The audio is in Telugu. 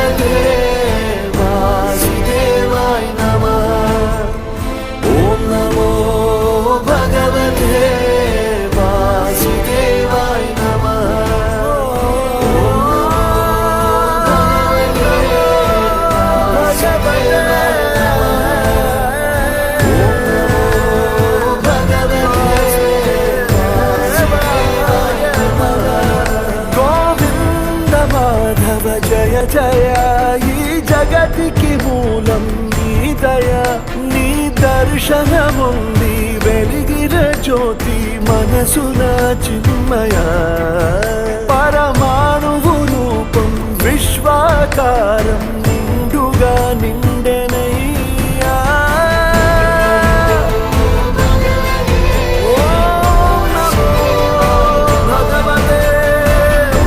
భగవతే వాసుదేవాయ నమః. ఓం నమో భగవతే వాసుదేవాయ నమః. జయ జయ ఈ జగతికి మూలం నీ దయ, నీ దర్శనముంది వెలిగిన జ్యోతి మనసున చిన్మయ. పరమాణువు రూపం విశ్వాకారం